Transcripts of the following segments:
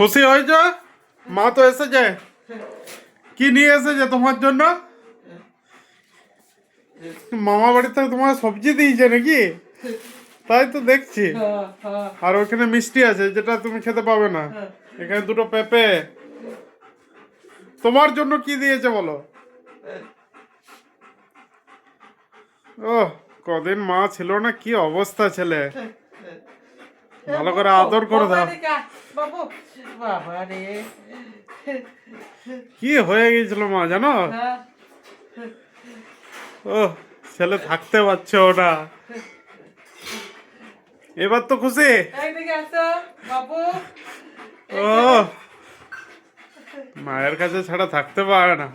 খুশি হয়েছ? মা তো এসেছে। কি নিয়ে এসেছে তোমার জন্য? মামা বাড়ি থেকে তোমার সবজি দিয়েছে নাকি? তাই তো দেখছি। আর ওখানে মিষ্টি আছে যেটা তুমি খেতে পাবে না। এখানে দুটো পেঁপে। তোমার জন্য কি দিয়েছে বলো? ও, কদিন মা ছিল না, কি অবস্থা ছেলে। ভালো করে আদর করে দাও। বাবু বাবা রে, কি হয়ে গেছিল মা জানো? ও, ছেলে থাকতে পারছে ওটা। এবার তো খুশি? এইদিকে আসো বাবু। ও, মায়ের কাছে ছাড়া থাকতে পারে না।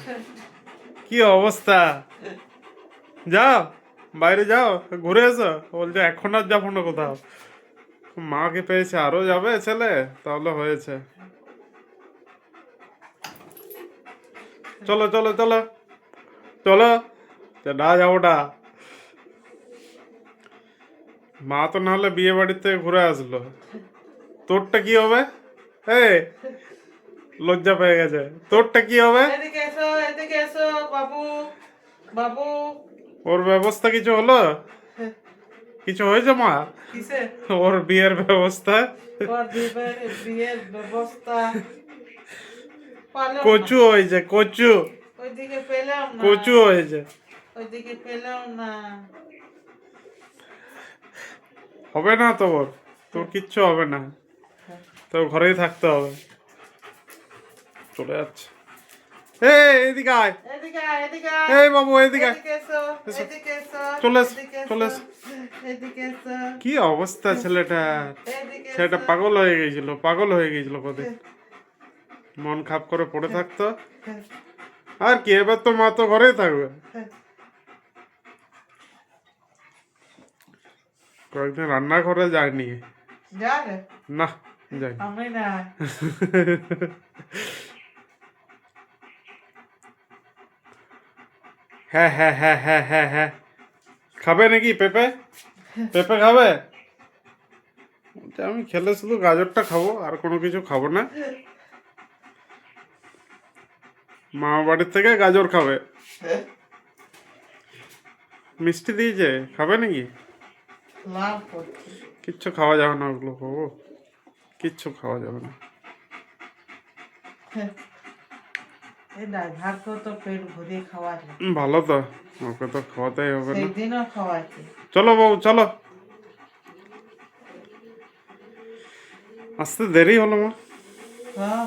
কি অবস্থা। যাও বাইরে যাও, ঘুরে এসো। বলছে এখন আর যাবো না কোথাও। মাকে পেয়েছে, আরো যাবে ছেলে, তাহলে হয়েছে। চলো চলো চলো চলো, না যাবোটা। মা তো নাহলে বিয়ে বাড়ির থেকে ঘুরে আসলো, তোরটা কি হবে? এই, লজ্জা পেয়ে গেছে। তোরটা কি হবে? এদিকে এসো, এদিকে এসো বাবু বাবু। ওর ব্যবস্থা কিছু হলো? কিছু হয়েছে মা? কিসে? ওর বিয়ের ব্যবস্থা? ওর বিয়ের ব্যবস্থা পারলাম না। কচু হয়েছে, কচু। ওইদিকে পেলাম না, কচু হয়েছে। ওইদিকে পেলাম না। হবে না তোর, তোর কিচ্ছু হবে না। তোর ঘরেই থাকতে হবে। চলে যাচ্ছে। এই, এদিকে আয়। এদিকে আয়, এদিকে আয়। এই বাবু, এদিকে আয়। এদিকে এসো, এসো। এদিকে এসো, চলে এসো, এদিকে চলে এসো, এসো। এদিকে এসো, কি অবস্থা ছেলেটা। এদিকে ছেলেটা এসো। পাগল হয়ে গেছিল, পাগল হয়ে গেছিল কদিন। মন খাপ করে পড়ে থাকতো। আর কি, এবার তো মা তো ঘরেই থাকবে। কয়েকদিন রান্নাঘরে যায়নি। যা রে, না, যাই। আমি না। হ্যাঁ হ্যাঁ হ্যাঁ হ্যাঁ হ্যাঁ হ্যাঁ। খাবে নাকি পেঁপে? পেঁপে খাবে? বলছে, আমি খেলে শুধু গাজরটা খাবো, আর কোনো কিছু খাবো না। মা বাড়ির থেকে গাজর খাবে। মিষ্টি দিয়েছে, খাবে নাকি? লাভ করছি। কিচ্ছু খাওয়া যাবে না ওগুলো বাবু, কিচ্ছু খাওয়া যাবে না। এই ড্রাইভারকে তো পেট ভরে খাওয়াছে, ভালো তো, ওকে তো খাওয়াতেই হবে না। সেই দিনও খাওয়াছে। চলো বাবু চলো। আসতে দেরি হলো মা। হ্যাঁ,